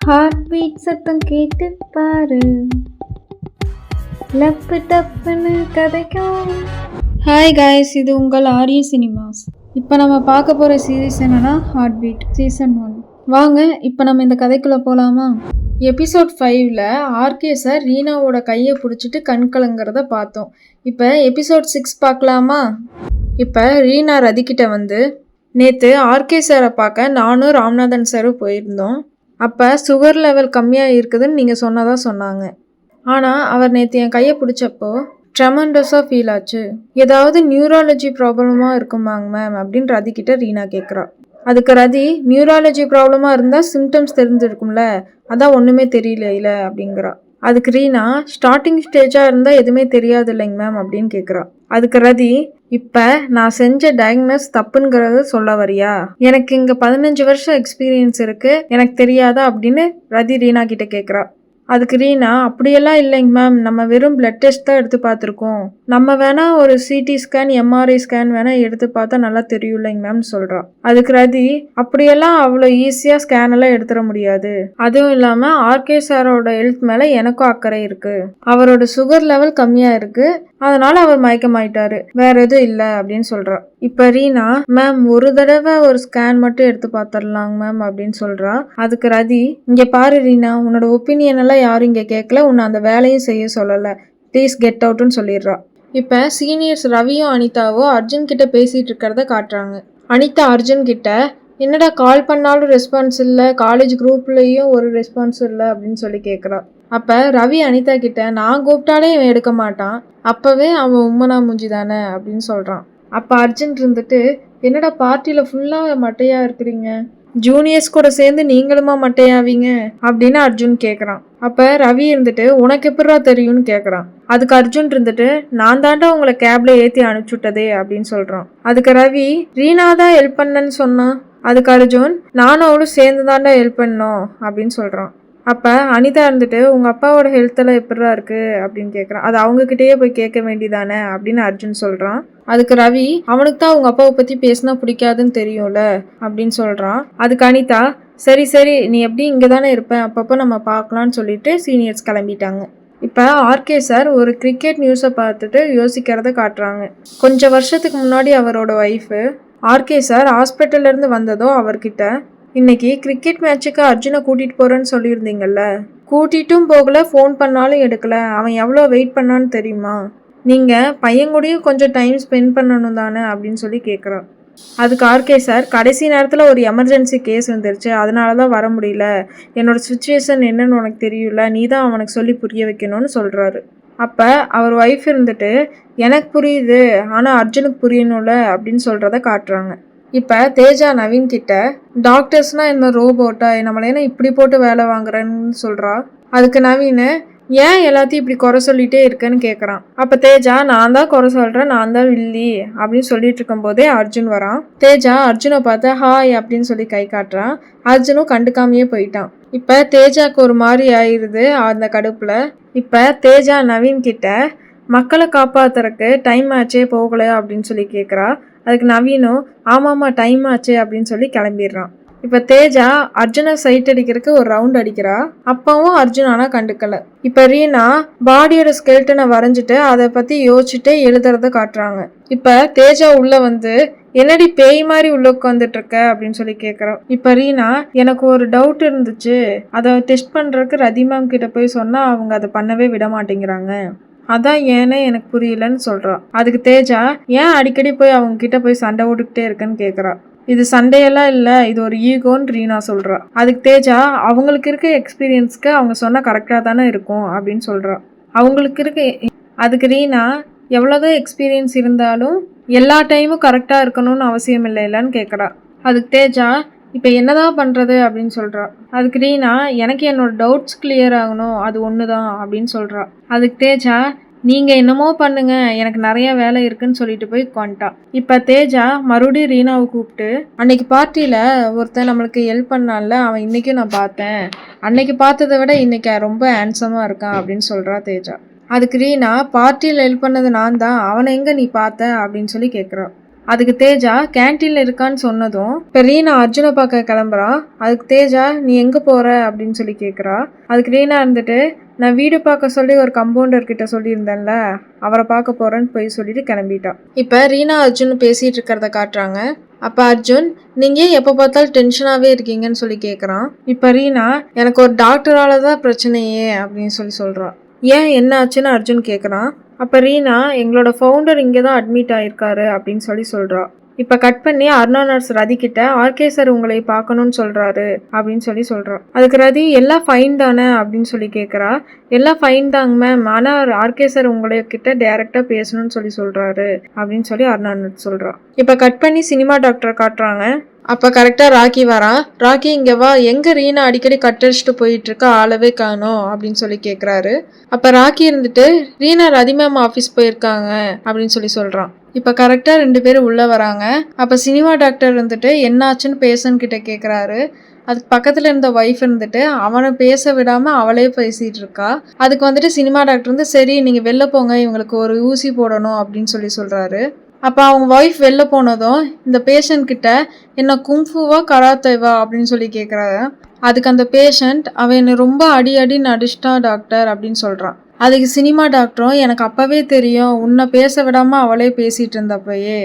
Heart beat சத்தம் கேட்டு பாரு, லப்பு டப்புன்னு கதைக்கும். ஹாய் காய்ஸ், இது உங்கள் ஆரிய சினிமாஸ். இப்போ நம்ம பார்க்க போகிற சீரீஸ் என்னன்னா ஹார்ட் பீட் சீசன் 1. வாங்க இப்போ நம்ம இந்த கதைக்குள்ளே போகலாமா? எபிசோட் 5ல் ஆர்கே சார் ரீனாவோட கையை பிடிச்சிட்டு கண் கலங்கிறத பார்த்தோம். இப்போ எபிசோட் 6 பார்க்கலாமா? இப்போ ரீனா ரதிக்கிட்ட வந்து, நேற்று ஆர்கே சாரை பார்க்க நானும் ராம்நாதன் சாரும் போயிருந்தோம். அப்போ சுகர் லெவல் கம்மியாக இருக்குதுன்னு நீங்கள் சொன்னதாக சொன்னாங்க. ஆனால் அவர் நேற்று என் கையை பிடிச்சப்போ ட்ரெமண்டஸாக ஃபீல் ஆச்சு. ஏதாவது நியூராலஜி ப்ராப்ளமாக இருக்குமாங்க மேம் அப்படின்னு ரதிக்கிட்ட ரீனா கேட்குறா. அதுக்கு ரதி, நியூராலஜி ப்ராப்ளமாக இருந்தால் சிம்டம்ஸ் தெரிஞ்சிருக்கும்ல, அதான் ஒன்றுமே தெரியல அப்படிங்கிறா. அதுக்கு ரீனா, ஸ்டார்டிங் ஸ்டேஜாக இருந்தால் எதுவுமே தெரியாது இல்லைங்க மேம் அப்படின்னு கேட்குறா. அதுக்கு ரதி, இப்போ நான் செஞ்ச டயக்னஸ் தப்புங்கிறத சொல்ல வரியா? எனக்கு இங்கே 15 வருஷம் எக்ஸ்பீரியன்ஸ் இருக்குது, எனக்கு தெரியாதா அப்படின்னு ரதி ரீனா கிட்ட கேட்குறா. அதுக்கு ரீனா, அப்படியெல்லாம் இல்லைங்க மேம், நம்ம வெறும் பிளட் டெஸ்ட் தான் எடுத்து பார்த்துருக்கோம். நம்ம வேணா ஒரு சிடி ஸ்கேன் எம்ஆர்ஐ ஸ்கேன் வேணா எடுத்து பார்த்தா நல்லா தெரியும் இல்லைங்க மேம் சொல்கிறா. அதுக்கு ரதி, அப்படியெல்லாம் அவ்வளோ ஈஸியாக ஸ்கேன் எல்லாம் எடுத்துட முடியாது. அதுவும் இல்லாமல் ஆர்கே சாரோட ஹெல்த் மேலே எனக்கும் அக்கறை இருக்குது. அவரோட சுகர் லெவல் கம்மியாக இருக்குது, அதனால அவர் மயக்கமாயிட்டாரு, வேற எதுவும் இல்லை அப்படின்னு சொல்கிறா. இப்போ ரீனா, மேம் ஒரு தடவை ஒரு ஸ்கேன் மட்டும் எடுத்து பார்த்துடலாங்க மேம் அப்படின்னு சொல்கிறா. அதுக்கு ரதி, இங்கே பாரு ரீனா, உன்னோட ஒப்பீனியன் எல்லாம் யாரும் இங்கே கேட்கல, உன்னை அந்த வேலையும் செய்ய சொல்லலை, ப்ளீஸ் கெட் அவுட்னு சொல்லிடுறா. இப்போ சீனியர்ஸ் ரவியும் அனிதாவோ அர்ஜுன் கிட்ட பேசிகிட்டு இருக்கிறத காட்டுறாங்க. அனிதா அர்ஜுன் கிட்ட, என்னடா கால் பண்ணாலும் ரெஸ்பான்ஸ் இல்லை, காலேஜ் குரூப்லேயும் ஒரு ரெஸ்பான்ஸ் இல்லை அப்படின்னு சொல்லி கேட்குறா. அப்போ ரவி அனிதா கிட்ட, நான் கூப்பிட்டாலே இவன் எடுக்க மாட்டான், அப்போவே அவன் உம்மனா மூஞ்சி தானே அப்படின்னு சொல்கிறான். அப்போ அர்ஜுன் இருந்துட்டு, என்னடா பார்ட்டியில் ஃபுல்லாக மட்டையாக இருக்கிறீங்க, ஜூனியர்ஸ் கூட சேர்ந்து நீங்களுமா மட்டையாவீங்க அப்படின்னு அர்ஜுன் கேட்குறான். அப்போ ரவி இருந்துட்டு, உனக்கு எப்படா தெரியும்னு கேட்குறான். அதுக்கு அர்ஜுன் இருந்துட்டு, நான் தாண்டா உங்களை கேப்ல ஏற்றி அனுப்பிச்சுட்டதே அப்படின்னு சொல்கிறான். அதுக்கு ரவி, ரீனா தான் ஹெல்ப் பண்ணன்னு சொன்னான். அதுக்கு அர்ஜுன், நானும் அவளும் சேர்ந்து தாண்டா ஹெல்ப் பண்ணோம் அப்படின்னு சொல்கிறான். அப்போ அனிதா இருந்துட்டு, உங்கள் அப்பாவோட ஹெல்த்தெல்லாம் எப்படா இருக்குது அப்படின்னு கேட்குறான். அது அவங்கக்கிட்டேயே போய் கேட்க வேண்டியதானே அப்படின்னு அர்ஜுன் சொல்கிறான். அதுக்கு ரவி, அவனுக்கு தான் அவங்க அப்பாவை பற்றி பேசினா பிடிக்காதுன்னு தெரியும்ல அப்படின்னு சொல்கிறான். அதுக்கு அனிதா, சரி சரி நீ எப்படி இங்கே தானே இருப்பேன், அப்பப்போ நம்ம பார்க்கலான்னு சொல்லிட்டு சீனியர்ஸ் கிளம்பிட்டாங்க. இப்போ ஆர்கே சார் ஒரு கிரிக்கெட் நியூஸை பார்த்துட்டு யோசிக்கிறத காட்டுறாங்க. கொஞ்சம் வருஷத்துக்கு முன்னாடி அவரோட ஒய்ஃபு ஆர்கே சார் ஹாஸ்பிட்டல்லேருந்து வந்ததோ அவர்கிட்ட, இன்னைக்கு கிரிக்கெட் மேட்சுக்கு அர்ஜுனை கூட்டிகிட்டு போகிறேன்னு சொல்லியிருந்தீங்கல்ல, கூட்டிகிட்டும் போகலை, ஃபோன் பண்ணாலும் எடுக்கலை, அவன் எவ்வளோ வெயிட் பண்ணான்னு தெரியுமா? நீங்கள் பையன்கூடையும் கொஞ்சம் டைம் ஸ்பெண்ட் பண்ணணும் தானே அப்படின்னு சொல்லி கேட்குறான். அதுக்கு ஆர்கே சார், கடைசி நேரத்தில் ஒரு எமர்ஜென்சி கேஸ் வந்துருச்சு, அதனால தான் வர முடியல, என்னோடய சுச்சுவேஷன் என்னன்னு உனக்கு தெரியல, நீ தான் அவனுக்கு சொல்லி புரிய வைக்கணும்னு சொல்கிறாரு. அப்போ அவர் ஒய்ஃப் இருந்துட்டு, எனக்கு புரியுது, ஆனால் அர்ஜுனுக்கு புரியணும்ல அப்படின்னு சொல்கிறத காட்டுறாங்க. இப்போ தேஜா நவீன் கிட்ட, டாக்டர்ஸ்னால் என்ன ரோபோட்டா, நம்மளை என்ன இப்படி போட்டு வேலை வாங்குறேன்னு சொல்கிறா. அதுக்கு நவீன், ஏன் எல்லாத்தையும் இப்படி குறை சொல்லிகிட்டே இருக்கேன்னு கேட்குறான். அப்போ தேஜா, நான் தான் குறை சொல்கிறேன், நான் தான் வில்லி அப்படின்னு சொல்லிட்டு இருக்கும்போதே அர்ஜுன் வரான். தேஜா அர்ஜுனை பார்த்து ஹாய் அப்படின்னு சொல்லி கை காட்டுறான். அர்ஜுனும் கண்டுக்காமையே போயிட்டான். இப்போ தேஜாவுக்கு ஒரு மாதிரி ஆயிடுது அந்த கடுப்பில். இப்போ தேஜா நவீன் கிட்ட, மக்களை காப்பாற்றுறக்கு டைம் ஆச்சே போகலை அப்படின்னு சொல்லி கேட்குறா. அதுக்கு நவீனும், ஆமாம்மா டைம் ஆச்சு அப்படின்னு சொல்லி கிளம்பிடுறான். இப்போ தேஜா அர்ஜுனை சைட் அடிக்கிறதுக்கு ஒரு ரவுண்ட் அடிக்கிறா. அப்பவும் அர்ஜுன் ஆனால் கண்டுக்கலை. இப்போ ரீனா பாடியோட ஸ்கெல்டனை வரைஞ்சிட்டு அதை பற்றி யோசிச்சுட்டு எழுதுறத காட்டுறாங்க. இப்போ தேஜா உள்ளே வந்து, என்னடி பேய் மாதிரி உள்ள உட்காந்துட்டு இருக்க அப்படின்னு சொல்லி கேட்குறோம். இப்போ ரீனா, எனக்கு ஒரு டவுட் இருந்துச்சு, அதை டெஸ்ட் பண்ணுறதுக்கு ரதி மேம் கிட்ட போய் சொன்னால் அவங்க அதை பண்ணவே விட மாட்டேங்கிறாங்க, அதான் ஏன்னு எனக்கு புரியலன்னு சொல்கிறா. அதுக்கு தேஜா, ஏன் அடிக்கடி போய் அவங்க கிட்ட போய் சண்டை ஓட்டுக்கிட்டே இருக்கேன்னு கேட்குறா. இது சண்டையெல்லாம் இல்லை, இது ஒரு ஈகோன்னு ரீனா சொல்கிறா. அதுக்கு தேஜா, அவங்களுக்கு இருக்க எக்ஸ்பீரியன்ஸ்க்கு அவங்க சொன்னால் கரெக்டாக தானே இருக்கும் அப்படின்னு சொல்கிறா. அவங்களுக்கு இருக்க அதுக்கு ரீனா, எவ்வளோதான் எக்ஸ்பீரியன்ஸ் இருந்தாலும் எல்லா டைமும் கரெக்டாக இருக்கணும்னு அவசியம் இல்லைன்னு கேட்குறா. அதுக்கு தேஜா, இப்போ என்னதான் பண்ணுறது அப்படின்னு சொல்கிறா. அதுக்கு ரீனா, எனக்கு என்னோடய டவுட்ஸ் கிளியர் ஆகணும், அது ஒன்று தான் அப்படின்னு சொல்கிறா. அதுக்கு தேஜா, நீங்கள் என்னமோ பண்ணுங்க, எனக்கு நிறைய வேலை இருக்குன்னு சொல்லிட்டு போய் உட்காந்துட்டா. இப்போ தேஜா மறுபடியும் ரீனாவை கூப்பிட்டு, அன்னைக்கு பார்ட்டியில் ஒருத்தன் நம்மளுக்கு ஹெல்ப் பண்ணான்ல, அவன் இன்றைக்கும் நான் பார்த்தேன், அன்னைக்கு பார்த்ததை விட இன்னைக்கு ரொம்ப ஹேண்ட்ஸமாக இருக்கான் அப்படின்னு சொல்கிறா தேஜா. அதுக்கு ரீனா, பார்ட்டியில் ஹெல்ப் பண்ணது நான் தான், அவனை எங்கே நீ பார்த்த அப்படின்னு சொல்லி கேட்குறான். அதுக்கு தேஜா கேன்டீன்ல இருக்கான்னு சொன்னதும் இப்ப ரீனா அர்ஜுனை பார்க்க கிளம்புறா. அதுக்கு தேஜா நீ எங்க போற அப்படின்னு சொல்லி கேக்குறா. அதுக்கு ரீனா இருந்துட்டு நான் வீடு பார்க்க சொல்லி ஒரு கம்பவுண்டர் கிட்ட சொல்லியிருந்தேன்ல, அவரை பார்க்க போறேன்னு போய் சொல்லிட்டு கிளம்பிட்டா. இப்ப ரீனா அர்ஜுன் பேசிட்டு இருக்கிறத காட்டுறாங்க. அப்ப அர்ஜுன் நீங்க எப்ப பார்த்தாலும் டென்ஷனாவே இருக்கீங்கன்னு சொல்லி கேக்குறான். இப்ப ரீனா எனக்கு ஒரு டாக்டரால தான் பிரச்சனையே அப்படின்னு சொல்லி சொல்றான். ஏன் என்ன ஆச்சுன்னு அர்ஜுன் கேக்குறான். அப்ப ரீனா எங்களோட ஃபவுண்டர் இங்கதான் அட்மிட் ஆயிருக்காரு அப்படின்னு சொல்லி சொல்றா. இப்ப கட் பண்ணி அருணா நர்ஸ் ரதி கிட்ட ஆர்கே சார் உங்களை பார்க்கணும்னு சொல்றாரு அப்படின்னு சொல்லி சொல்றான். அதுக்கு ரதி எல்லாம் ஃபைன் தானே அப்படின்னு சொல்லி கேக்குறா. எல்லாம் ஃபைன் தாங்க மேம், ஆனா ஆர்கே சார் உங்களை கிட்ட டைரக்டா பேசணும்னு சொல்லி சொல்றாரு அப்படின்னு சொல்லி அருணா நர்ஸ் சொல்றான். இப்ப கட் பண்ணி சினிமா டாக்டரை காட்டுறாங்க. அப்ப கரெக்டா ராக்கி வரான். ராக்கி இங்க வா, எங்க ரீனா அடிக்கடி கட்டடிச்சுட்டு போயிட்டு இருக்க, ஆளவே காணோம் அப்படின்னு சொல்லி கேக்குறாரு. அப்ப ராக்கி இருந்துட்டு ரீனா ரதி மேம் ஆபீஸ் போயிருக்காங்க அப்படின்னு சொல்லி சொல்றான். இப்ப கரெக்டா 2 பேரும் உள்ள வராங்க. அப்ப சினிமா டாக்டர் இருந்துட்டு என்னாச்சுன்னு பேஷண்ட் கிட்ட கேக்குறாரு. அதுக்கு பக்கத்துல இருந்த ஒய்ஃப் இருந்துட்டு அவனை பேச விடாம அவளே பேசிட்டு இருக்கா. அதுக்கு வந்துட்டு சினிமா டாக்டர் வந்து சரி நீங்க வெளில போங்க, இவங்களுக்கு ஒரு ஊசி போடணும் அப்படின்னு சொல்லி சொல்றாரு. அப்ப அவங்க ஒய்ஃப் வெளில போனதும் இந்த பேஷண்ட் கிட்ட என்ன குங்ஃபுவா கராத்தேவா அப்படின்னு சொல்லி கேக்குறாரு. அதுக்கு அந்த பேஷண்ட் அவன் என்ன ரொம்ப அடி நடிச்சிட்டான் டாக்டர் அப்படின்னு சொல்றான். அதுக்கு சினிமா டாக்டரும் எனக்கு அப்பவே தெரியும், உன்னை பேச விடாம அவளே பேசிட்டு இருந்தப்பயே.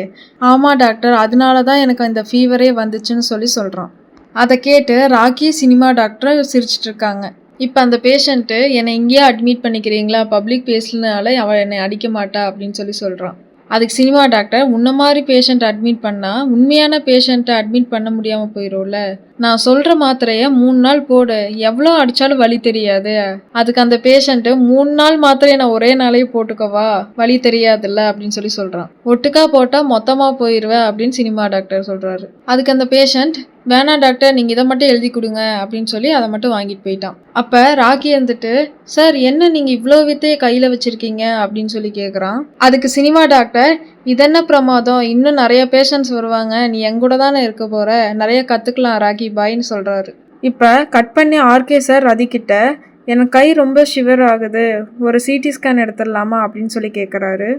ஆமா டாக்டர், அதனாலதான் எனக்கு இந்த ஃபீவரே வந்துச்சுன்னு சொல்லி சொல்றான். அதை கேட்டு ராக்கி சினிமா டாக்டர் சிரிச்சிட்டு இருக்காங்க. இப்ப அந்த பேஷண்ட்டு என்னை இங்கேயே அட்மிட் பண்ணிக்கிறீங்களா, பப்ளிக் பேசலனால அவள் என்னை அடிக்க மாட்டா அப்படின்னு சொல்லி சொல்றான். அதுக்கு சினிமா டாக்டர் உன்ன மாதிரி பேஷண்ட் அட்மிட் பண்ணா உண்மையான பேஷண்ட்டை அட்மிட் பண்ண முடியாம போயிடும்ல, நான் சொல்ற மாத்திரைய 3 நாள் போடு, எவ்வளோ அடிச்சாலும் வலி தெரியாது. அதுக்கு அந்த பேஷண்ட் 3 நாள் மாத்திரைய நான் ஒரே நாளையே போட்டுக்கவா, வலி தெரியாதுல்ல அப்படின்னு சொல்லி சொல்றான். ஒட்டுக்கா போட்டா மொத்தமா போயிருவேன் அப்படின்னு சினிமா டாக்டர் சொல்றாரு. அதுக்கு அந்த பேஷண்ட் வேணாம் டாக்டர், நீங்க இதை மட்டும் எழுதி கொடுங்க அப்படின்னு சொல்லி அதை மட்டும் வாங்கிட்டு போயிட்டான். அப்ப ராக்கி வந்துட்டு சார் என்ன நீங்க இவ்வளோ வித்தைய கையில வச்சிருக்கீங்க அப்படின்னு சொல்லி கேக்குறான். அதுக்கு சினிமா டாக்டர் இதென்ன பிரமாதம், இன்னும் நிறைய பேஷண்ட்ஸ் வருவாங்க, நீ எங்கூட தானே இருக்க போற, நிறைய கத்துக்கலாம் ராக்கி பாய்ன்னு சொல்றாரு. இப்ப கட் பண்ணி ஆர்கே சார் ரதி கிட்ட எனக்கு கை ரொம்ப ஷிவர் ஆகுது, ஒரு சிடி ஸ்கேன் எடுத்துடலாமா அப்படின்னு சொல்லி கேட்குறாரு.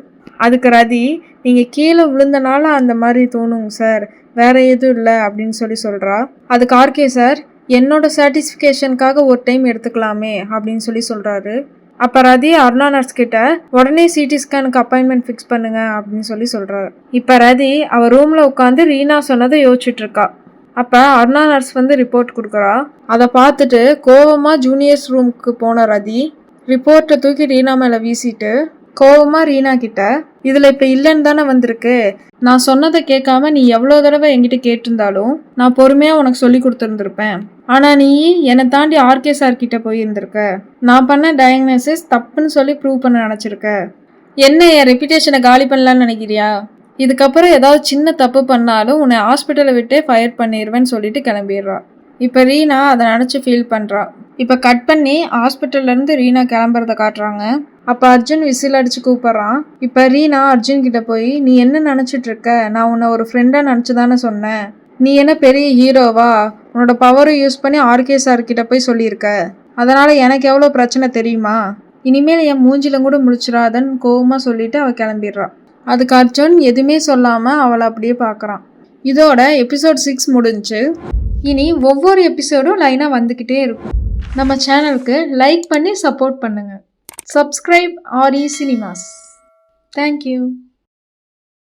அதுக்கு ரதி நீங்கள் கீழே விழுந்தனால அந்த மாதிரி தோணுங்க சார், வேற எதுவும் இல்லை அப்படின்னு சொல்லி சொல்கிறா. அதுக்கு ஆர்கே சார் என்னோட சாட்டிஸ்ஃபிகேஷனுக்காக ஒரு டைம் எடுத்துக்கலாமே அப்படின்னு சொல்லி சொல்கிறாரு. அப்போ ரதி அருணா நர்ஸ் கிட்ட உடனே சிடி ஸ்கேனுக்கு அப்பாயின்மெண்ட் ஃபிக்ஸ் பண்ணுங்க அப்படின்னு சொல்லி சொல்கிறாரு. இப்போ ரதி அவள் ரூமில் உட்காந்து ரீனா சொன்னதை யோசிச்சுட்டு இருக்கா. அப்போ அருணா நர்ஸ் வந்து ரிப்போர்ட் கொடுக்குறா. அதை பார்த்துட்டு கோவமாக ஜூனியர்ஸ் ரூமுக்கு போன ரதி ரிப்போர்ட்டை தூக்கி ரீனா மேலே வீசிட்டு கோவமாக ரீனா கிட்ட இதில் இப்போ இல்லைன்னு தானே வந்திருக்கு, நான் சொன்னதை கேட்காம நீ எவ்வளோ தடவை என்கிட்ட கேட்டிருந்தாலும் நான் பொறுமையாக உனக்கு சொல்லி கொடுத்துருந்துருப்பேன். ஆனால் நீ என்னை தாண்டி ஆர்கே சார் கிட்ட போயிருந்திருக்க, நான் பண்ண டயக்னோசிஸ் தப்புன்னு சொல்லி ப்ரூவ் பண்ண நினச்சிருக்க. என்ன என் ரெப்யூட்டேஷனை காலி பண்ணலான்னு நினைக்கிறியா? இதுக்கப்புறம் ஏதாவது சின்ன தப்பு பண்ணாலும் உன்னை ஹாஸ்பிட்டலை விட்டே ஃபயர் பண்ணிடுவேன்னு சொல்லிட்டு கிளம்பிடுறா. இப்போ ரீனா அதை நினச்சி ஃபீல் பண்ணுறா. இப்போ கட் பண்ணி ஹாஸ்பிட்டல்லேருந்து ரீனா கிளம்புறத காட்டுறாங்க. அப்போ அர்ஜுன் விசில் அடித்து கூப்பிட்றான். இப்போ ரீனா அர்ஜுன் கிட்ட போய் நீ என்ன நினச்சிட்டு இருக்க, நான் உன்னை ஒரு ஃப்ரெண்டாக நினச்சி தானே சொன்னேன், நீ என்ன பெரிய ஹீரோவா, உன்னோட பவரை யூஸ் பண்ணி ஆர்கே சார் கிட்ட போய் சொல்லியிருக்க, அதனால் எனக்கு எவ்வளோ பிரச்சனை தெரியுமா, இனிமேல் என் மூஞ்சில கூட முழிச்சிடாதன்னு கோவமாக சொல்லிட்டு அவள் கிளம்பிடுறா. அதுக்கு அர்ஜுன் எதுவுமே சொல்லாமல் அவளை அப்படியே பார்க்குறான். இதோட எபிசோட் 6 முடிஞ்சு. இனி ஒவ்வொரு எபிசோடும் லைனாக வந்துக்கிட்டே இருக்கும். நம்ம சேனலுக்கு லைக் பண்ணி சப்போர்ட் பண்ணுங்கள். Subscribe RE cinemas. தேங்க்யூ.